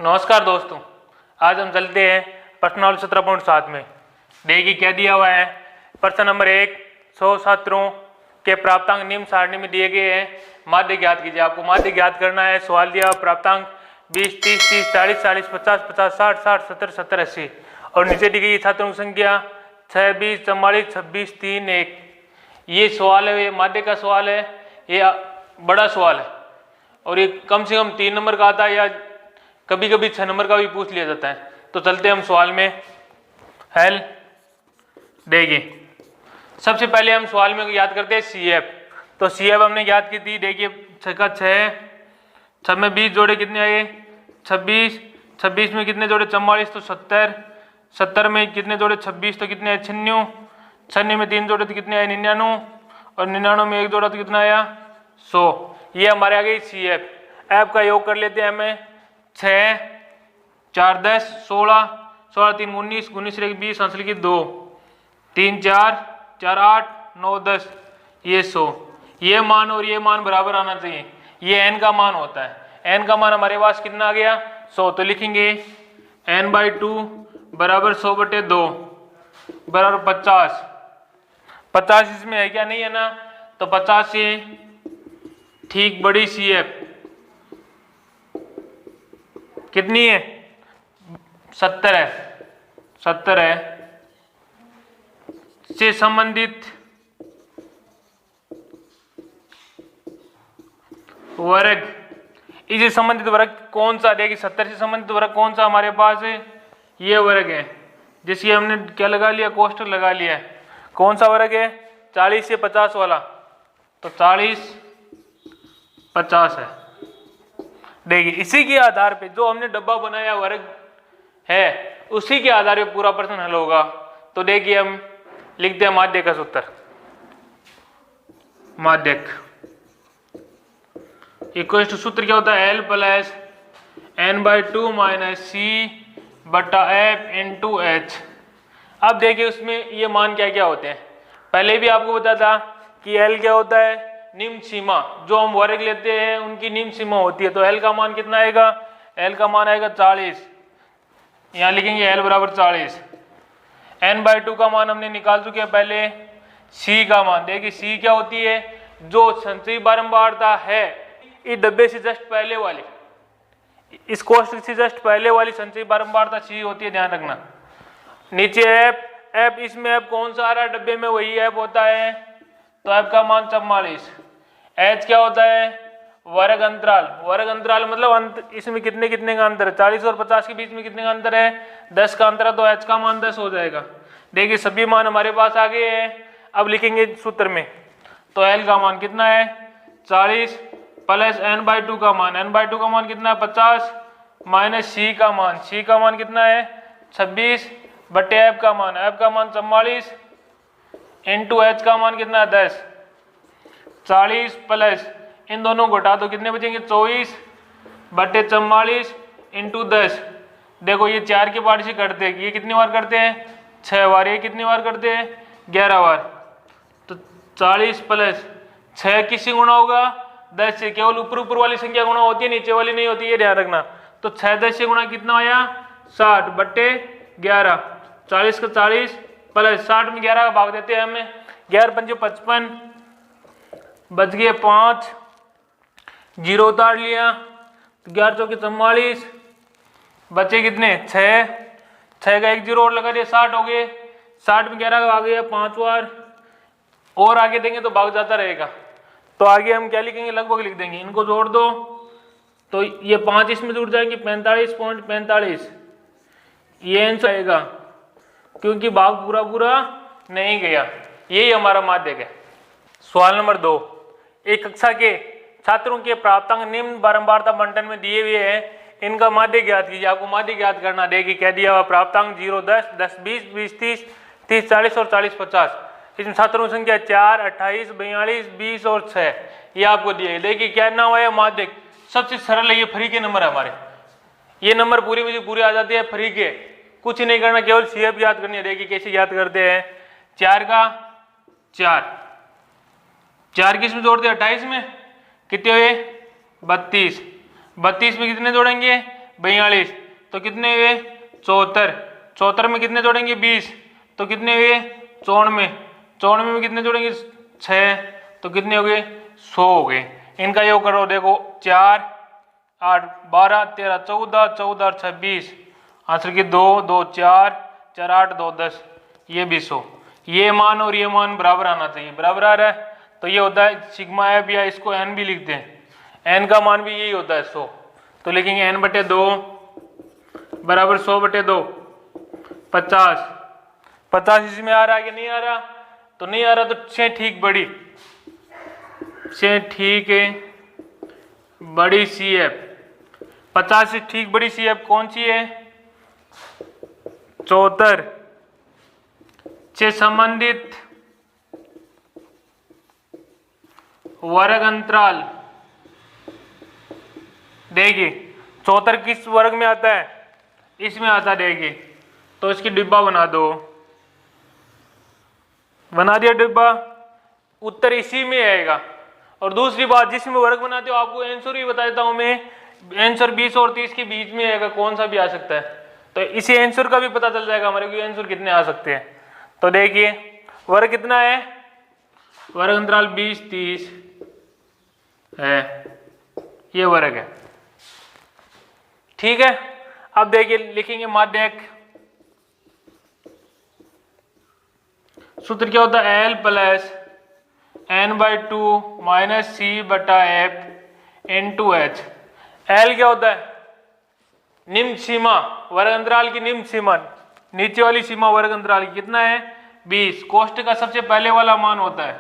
नमस्कार दोस्तों, आज हम चलते हैं प्रश्न नंबर 17.7 में। देखिए क्या दिया हुआ है। प्रश्न नंबर 1, 100 छात्रों के प्राप्तांक निम्न सारणी में दिए गए हैं, माध्य ज्ञात कीजिए। आपको माध्य ज्ञात करना है। सवाल दिया प्राप्तांक 20, 30, 30, 40, 40, 50, 50, 60, 60, 70, 70, 80 और नीचे दी गई छात्रों की संख्या 6, 20, 44, 26, 3, 1। ये सवाल है, ये माध्य का सवाल है, ये बड़ा सवाल है और ये कम से कम 3 नंबर का आता है या कभी कभी 6 नंबर का भी पूछ लिया जाता है। तो चलते हम सवाल में हल देंगे। सबसे पहले हम सवाल में याद करते हैं CF। तो CF हमने याद की थी। देखिए 6 का 6 में 20 जोड़े कितने आए 26, 26 में कितने जोड़े 44 तो 70, 70 में कितने जोड़े 26 तो कितने आए 96, 96 में 3 जोड़े तो कितने आए 99 और 99 में 1 जोड़ा तो कितना आया 100। ये हमारे आ गई CF। ऐप का योग कर लेते हैं हमें। 6, 4, 10, 16, 16, 3, 19, 19, 1, 20, आंसर लिखिए 2, 3, 4, 4, 8, 9, 10, ये 100। ये मान और ये मान बराबर आना चाहिए। ये n का मान होता है। n का मान हमारे पास कितना आ गया 100। तो लिखेंगे n/2 बराबर 100/2 बराबर 50। 50 इसमें है क्या, नहीं है ना, तो 50 से ठीक बड़ी CF कितनी है 70 है। 70 है से संबंधित वर्ग। इससे संबंधित वर्ग कौन सा? देखिए 70 से संबंधित वर्ग कौन सा हमारे पास है, ये वर्ग है जिसकी हमने क्या लगा लिया, कोष्ठक लगा लिया है। कौन सा वर्ग है 40 से 50 वाला, तो 40 50 है। देखिए इसी के आधार पे जो हमने डब्बा बनाया वर्ग है उसी के आधार पे पूरा प्रश्न हल होगा। तो देखिए हम लिखते हैं माध्य का सूत्र। माध्यक इक्वल टू सूत्र क्या होता है L plus n/2 minus C/F into H। अब देखिए उसमें ये मान क्या क्या होते हैं। पहले भी आपको बताया था कि L क्या होता है, निम्न सीमा। जो हम वर्ग लेते हैं उनकी निम्न सीमा होती है। तो L का मान कितना आएगा, L का मान आएगा 40। यहाँ लिखेंगे L बराबर 40। n/2 का मान हमने निकाल चुके हैं पहले। C का मान देखिए C क्या होती है, जो संचयी बारंबारता है इस डब्बे से जस्ट पहले वाली, इस कोष्ठक से जस्ट पहले वाली संचयी बारंबारता C होती है, ध्यान रखना। नीचे F, इसमें F कौन सा आ रहा है डब्बे में, वही F होता है। तो F का मान 44। H क्या होता है, वर्ग अंतराल। वर्ग अंतराल मतलब इसमें कितने कितने का अंतर है, 40 और 50 के बीच में कितने का अंतर है 10 का अंतर है। तो H का मान 10 हो जाएगा। देखिए सभी मान हमारे पास आ गए हैं। अब लिखेंगे सूत्र में। तो L का मान कितना है 40 प्लस n/2 का मान, n/2 का मान कितना है 50 माइनस C का मान, C का मान कितना है 26 बटे F का मान, F का मान 44 इंटू H का मान कितना है 10। 40 प्लस इन दोनों को घटा दो कितने बचेंगे 24 बटे 44 इंटू 10। देखो ये 4 के पार्ट से करते हैं, ये कितनी बार करते हैं 6 बार, ये कितनी बार करते हैं 11 बार। तो 40 प्लस 6 किससे गुणा होगा 10 से। केवल ऊपर वाली संख्या गुणा होती है, नीचे वाली नहीं होती, ये ध्यान रखना। तो 6 10 से गुणा कितना आया 60 बटे 11। 40 का 40 प्लस 60 में 11 का भाग देते हैं हमें, 11 पंजे 55 बच गए 5, 0 उतार लिया, 11 चौके 44 बचे कितने 6, 6 का 1 0 और लगा दिया 60 हो गए। 60 में 11 का भाग गया 5 बार, और आगे देंगे तो भाग जाता रहेगा। तो आगे हम क्या लिखेंगे, लगभग लिख देंगे। इनको जोड़ दो तो ये 5 इसमें जुड़ जाएंगे 45.45। ये आंसर आएगा क्योंकि भाग पूरा पूरा नहीं गया। यही हमारा माध्यक है। सवाल नंबर 2, एक कक्षा के छात्रों के प्राप्तांक निम्न बारंबारता बंटन में दिए हुए हैं, इनका माध्य ज्ञात कीजिए। आपको माध्य ज्ञात करना। देखिए क्या दिया हुआ प्राप्तांक 0, 10, 10, 20, 20, 30, 30, 40 और 40, 50। इसमें छात्रों की संख्या 4, 28, 42, 20 और 6 ये आपको दिए। देखिए क्या ना हुआ है माध्यक, सबसे सरल है, ये फ्री के नंबर है हमारे। ये नंबर पूरी मुझे पूरे आ जाते हैं फ्री के, कुछ नहीं करना, केवल CF याद करनी है। देखिए कैसे याद करते हैं, 4 का 4 किस में जोड़ते हैं 28 में, कितने हुए 32, 32 में कितने जोड़ेंगे 42, तो कितने हुए 74, 74 में कितने जोड़ेंगे 20, तो कितने हुए 94, 94 में कितने जोड़ेंगे 6, तो कितने हो गए 100 हो गए। इनका योग करो, देखो 4 8 12 13 14 14 और 26, आंसर की 2 2 4 4 8 2 10, ये भी 100। ये मान और ये मान बराबर आना चाहिए, बराबर आ रहा है, तो ये होता है सिग्मा एफ, या इसको एन भी लिखते हैं, एन का मान भी यही होता है 100। तो लिखेंगे एन बटे 2 बराबर 100 बटे 2 50, 50 इसमें आ रहा है कि नहीं आ रहा, तो नहीं आ रहा, तो 6 ठीक बड़ी, 6 ठीक है बड़ी सी एफ, 50 से ठीक बड़ी सी एफ कौन सी है 74, 6 संबंधित वर्ग अंतराल, देखिए 74 किस वर्ग में आता है, इसमें आता है, देखिए तो इसकी डिब्बा बना दो, बना दिया डिब्बा, उत्तर इसी में आएगा। और दूसरी बात, जिसमें वर्ग बनाते हो आपको आंसर भी बता देता हूं मैं, आंसर 20 और 30 के बीच में आएगा, कौन सा भी आ सकता है, तो इसी आंसर का भी पता चल जाएगा हमारे को आंसर कितने आ सकते हैं। तो देखिए वर्ग कितना है, वर्ग अंतराल 20 30 है, ये वर्ग है, ठीक है। अब देखिए लिखेंगे माध्यक, सूत्र क्या होता है एल प्लस n/2 माइनस सी बटा एफ इंटू एच। एल क्या होता है निम्न सीमा, वर्ग अंतराल की निम्न सीमा, नीचे वाली सीमा वर्ग अंतराल की कितना है 20, कोष्ठक का सबसे पहले वाला मान होता है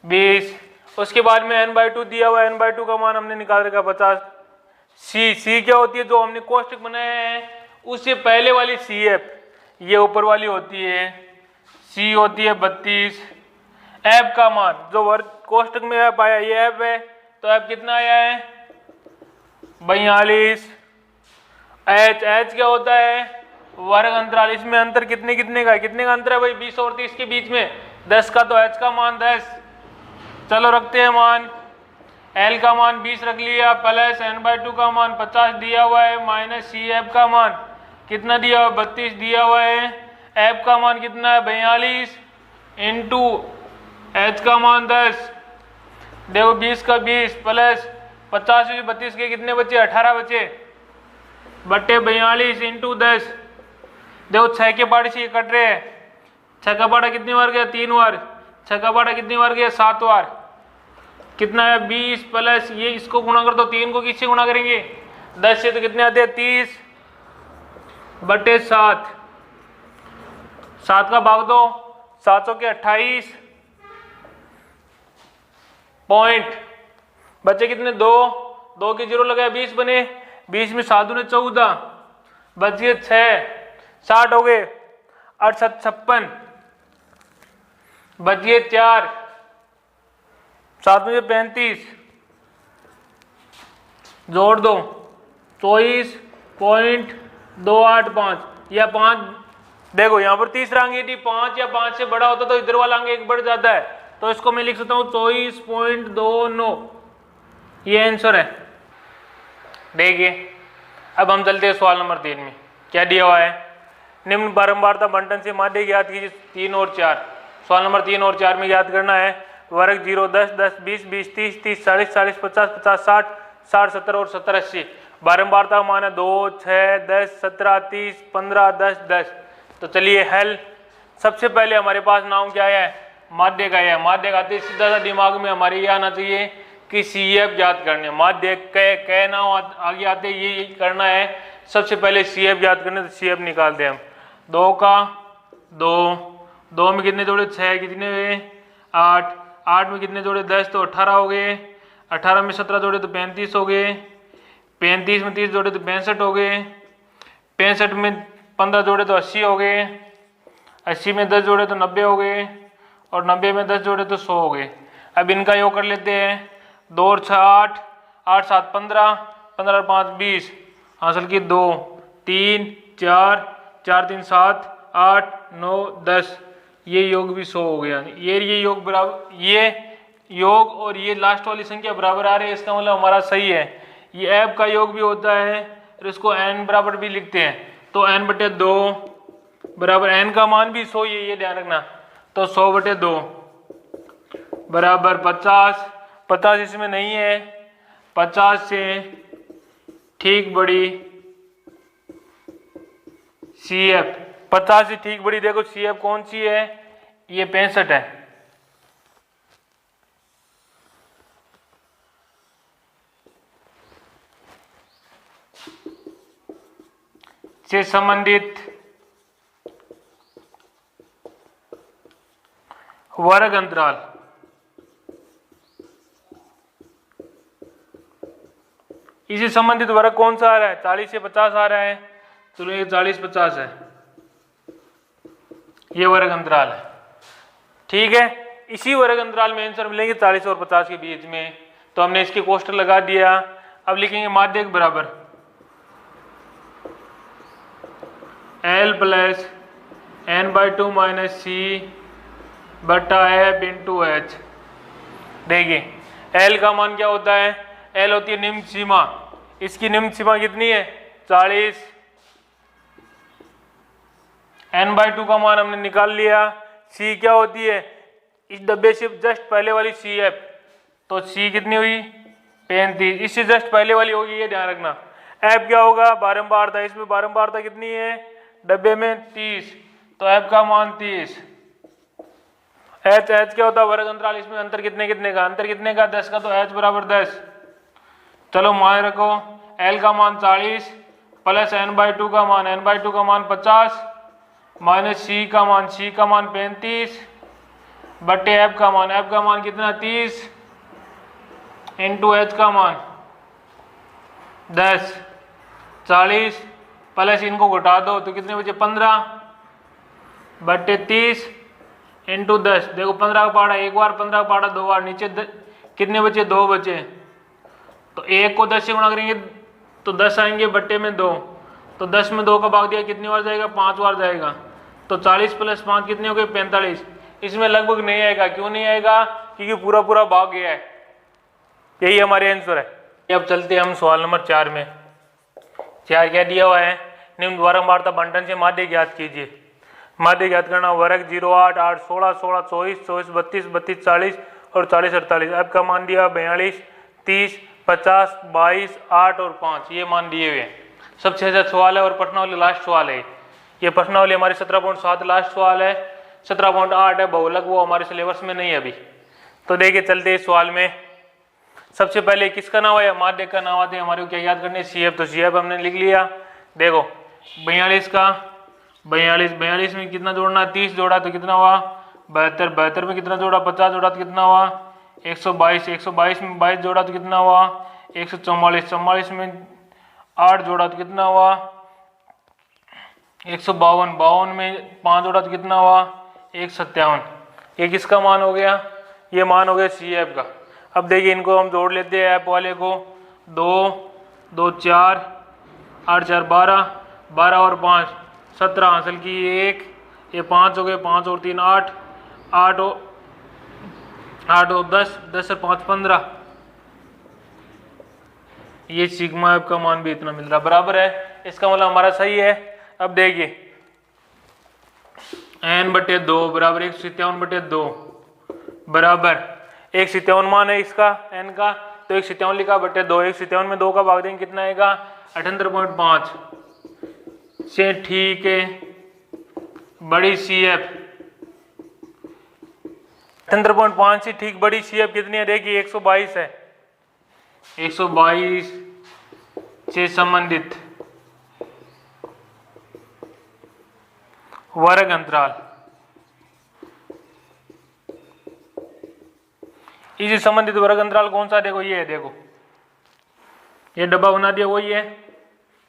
20, उसके बाद में n/2 दिया हुआ, n/2 का मान हमने निकाल रखा 50। सी क्या होती है, जो हमने कोष्ठक बनाया है उससे पहले वाली सी एफ, ये ऊपर वाली होती है, सी होती है 32। एफ का मान जो वर्ग कोष्ठक में एफ आया, ये एफ है, तो एफ कितना आया है 42। एच क्या होता है वर्ग अंतराल, इसमें अंतर कितने कितने का अंतर है भाई 20 और 30 के बीच में 10 का, तो एच का मान 10, चलो रखते हैं मान, एल का मान 20 रख लिया, प्लस n/2 का मान 50 दिया हुआ है, माइनस सी एफ का मान कितना दिया हुआ 32 दिया हुआ है, एफ का मान कितना है 42 इंटू एच का मान 10, देखो 20 का 20 प्लस 50 से 32 के कितने बचे 18 बचे, बटे 42 इंटू 10, देखो 6 के पार्ट से कट रहे हैं, 6 का पार्ट कितनी बार गया 3 बार, 6 का पार्ट कितनी बार गया 7 बार, कितना है 20 प्लस ये इसको गुणा कर दो, 3 को किससे गुणा करेंगे 10 से, तो कितने आते हैं 30 बटे 7, 7 का भाग दो 700 के 28 पॉइंट, बच्चे कितने 2 के 0 लगाया 20 बने, 20 में 7 ने 14 बच गए 6, 60 हो गए 8 7 56 बच गए 4, 7 में 35 जोड़ दो 24.285 या 5, देखो यहाँ पर तीसरा अंक यदि 5 या 5 से बड़ा होता तो इधर वाला अंक 1 बढ़ जाता है, तो इसको मैं लिख सकता हूँ 24.29, ये आंसर है। देखिए अब हम चलते हैं सवाल नंबर 3 में, क्या दिया हुआ है निम्न बारंबारता बंटन से माध्य ज्ञात कीजिए 3 और 4। सवाल नंबर 3 और 4 में ज्ञात करना है वर्ग 0 10 10 20 20 30 30 40 40 50 50 60 60 70 और 70 80, बारंबारता मान है 2 6 10 17 30 15 10 10। तो चलिए हल, सबसे पहले हमारे पास नाम क्या है माध्य का है, माध्य आते सीधा सा दिमाग में हमारे ये आना चाहिए कि सी एफ ज्ञात करने, माध्य क नाम आगे आते ये करना है, सबसे पहले सी एफ ज्ञात करने, तो सी एफ निकालते हैं हम, 2 का 2 में कितने जोड़े 6, कितने हुए 8, 8 में कितने जोड़े 10, तो 18 हो गए, 18 में 17 जोड़े तो 35 हो गए, 35 में 30 जोड़े तो 65 हो गए, 65 में 15 जोड़े तो 80 हो गए, 80 में 10 जोड़े तो 90 हो गए, और 90 में 10 जोड़े तो 100 हो गए। अब इनका योग कर लेते हैं, 2 और 6 8, 8 7 15, 15 और 5 20, हासिल की 2 3 4 4 3 7 8 9 10, ये योग भी 100 हो गया। ये योग बराबर, ये योग और ये लास्ट वाली संख्या बराबर आ रही है, इसका मतलब हमारा सही है। ये एफ का योग भी होता है और इसको n बराबर भी लिखते हैं, तो n बटे 2 बराबर n का मान भी 100 ये ध्यान रखना, तो 100 बटे 2 बराबर 50। 50 इसमें नहीं है, 50 से ठीक बड़ी CF, 50 से ठीक बड़ी देखो CF कौन सी है, ये 65 है। से संबंधित वर्ग अंतराल इसी संबंधित वर्ग कौन सा आ रहा है, 40 से 50 आ रहा है, चलो ये 40-50 है, ये वर्ग अंतराल है। ठीक है, इसी वर्ग अंतराल में आंसर मिलेंगे 40 और 50 के बीच में, तो हमने इसके कोष्ठक लगा दिया। अब लिखेंगे माध्यक बराबर L plus n/2 minus C बटा F इंटू H। देखिए L का मान क्या होता है, L होती है निम्न सीमा, इसकी निम्न सीमा कितनी है 40, n/2 का मान हमने निकाल लिया। C क्या होती है, इस डब्बे से जस्ट पहले वाली CF, तो C कितनी हुई 35, इससे जस्ट पहले वाली होगी, ये ध्यान रखना। F क्या होगा बारंबारता, इसमें बारंबारता कितनी है डब्बे में 30, तो F का मान 30। H क्या होता है वर्ग अंतराल, इसमें अंतर कितने कितने का, अंतर कितने का 10 का, तो H बराबर 10। चलो मान रखो L का मान 40 प्लस n/2 का मान, n/2 का मान 50 माइनस C का मान 35 बटे F का मान कितना 30 इंटू H का मान 10। 40 प्लस इनको घटा दो तो कितने बचे 15 बटे 30 इंटू 10। देखो 15 का पहाड़ा एक बार, 15 का पहाड़ा दो बार, नीचे कितने बचे 2 बचे, तो 1 को 10 से गुणा करेंगे तो 10 आएंगे बटे में 2, तो 10 में 2 का भाग दिया कितनी बार जाएगा 5 बार जाएगा, तो 40 प्लस 5 कितने हो गए 45। इसमें लगभग नहीं आएगा, क्यों नहीं आएगा, क्योंकि पूरा पूरा भाग गया है। यही हमारे आंसर है। अब चलते हैं हम सवाल नंबर 4 में। 4 क्या दिया हुआ है, निम्न वारंवारता बंटन से माध्य ज्ञात कीजिए। माध्य ज्ञात करना वर्ग 0, 8, 8, 16, 16, 24, 24, 32, 32, 40 और 40, 48। अब का मान दिया 42, 30, 50, 22, 8 और 5, ये मान दिए हुए हैं। सबसे अच्छा सवाल है और प्रश्नावली लास्ट सवाल है। ये प्रश्नावली हमारी 17.7 लास्ट सवाल है, 17.8 है बहुलक, वो हमारे सिलेबस में नहीं है अभी। तो देखिए चलते इस सवाल में। सबसे पहले किसका नाम है, माध्य का नाम आते हैं हमारे को क्या याद करने, CF, तो CF हमने लिख लिया। देखो 42 का 42 में कितना जोड़ना, 30 जोड़ा तो कितना हुआ 72, 72 में कितना जोड़ा 50 जोड़ा तो कितना हुआ 122, 122 में 22 जोड़ा तो कितना हुआ 144, 44 में 8 जोड़ा तो कितना हुआ 152, 52 में 5 जोड़ा तो कितना हुआ 157। ये किसका मान हो गया, ये मान हो गया CF का। अब देखिए इनको हम जोड़ लेते हैं, ऐप वाले को 2, 2, 4, 8, 4, 12, 12 और 5, 17 हासिल की 1, ये 5 हो गए, 5 और 3 8, 8 और 10, 10 और 5 15। ये सिग्मा एफ का मान भी इतना मिल रहा बराबर है, इसका मतलब हमारा सही है। अब देखिए n/2 बराबर 157/2 बराबर 157 मान है इसका n का, तो 157 लिखा बटे 2, 157 में 2 का भाग देंगे कितना आएगा 78.5 से ठीक है बड़ी CF। 78.5 से ठीक बड़ी CF कितनी है, देखिए 122 है। 122 से संबंधित वर्ग अंतराल, इसी संबंधित वर्ग अंतराल कौन सा, देखो ये है, देखो ये डब्बा बना दिया वही है,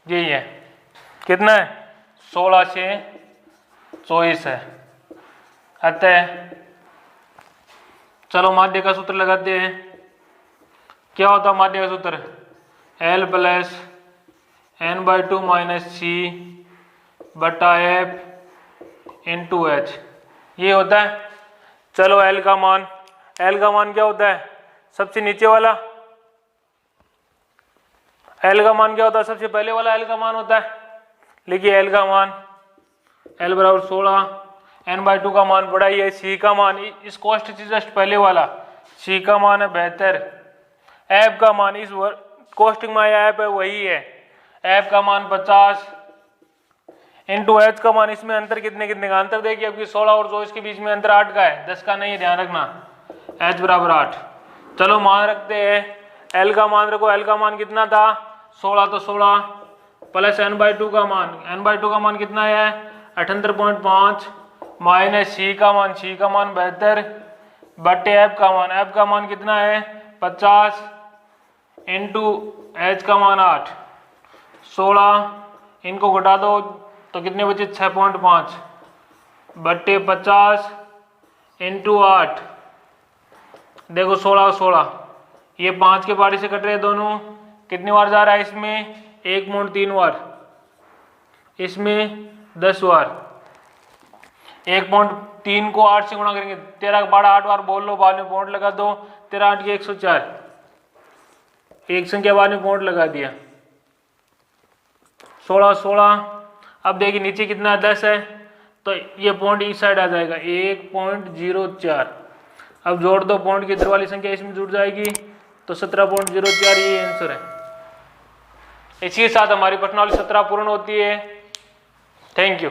यही है। कितना है 16 से 24 है। अतः चलो माध्य का सूत्र लगाते हैं। क्या होता माध्य का सूत्र, L plus n/2 minus C बटा F इंटू H, ये होता है। चलो L का मान क्या होता है, सबसे नीचे वाला एल का मान क्या होता है, सबसे पहले वाला एल का मान होता है, लिखिए एल का मान, एल बराबर 16, n/2 का मान बड़ा ही है, सी का मान इस कॉस्ट से जस्ट पहले वाला, सी का मान है 72, एफ का मान इस कॉस्टिंग में आया एफ है वही है, एफ का मान 50 इंटू एच का मान, इसमें अंतर कितने कितने का अंतर देखिए, आपकी 16 और 24 के बीच में अंतर 8 का है, 10 का नहीं है, ध्यान रखना, एच बराबर 8। चलो मान रखते हैं, एल का मान रखो, एल का मान कितना था 16, तो 16 प्लस n/2 का मान, n/2 का मान कितना है 78.5 माइनस सी का मान, सी का मान 72 बट्टे एफ का मान कितना है 50 इंटू एच का मान 8, 16 इनको घटा दो तो कितने बचे 6.5 बट्टे 50 इंटू 8, देखो 16 16 ये 5 के पारी से कट रहे दोनों, कितनी बार जा रहा है इसमें 1.3 बार, इसमें 10 बार, 1.3 को 8 से गुणा करेंगे, 13 12 8 बार बोल लो, बाद में पॉइंट लगा दो, 13 8 की 104, एक संख्या बाद में पॉइंट लगा दिया, 16 16। अब देखिए नीचे कितना 10 है, तो ये पॉइंट इस साइड आ जाएगा 1.04, अब जोड़ दो पॉइंट की इधर वाली संख्या इसमें जुड़ जाएगी, तो 17.04 ये आंसर है। इसी के साथ हमारी प्रश्नावली 17 पूर्ण होती है। Thank you.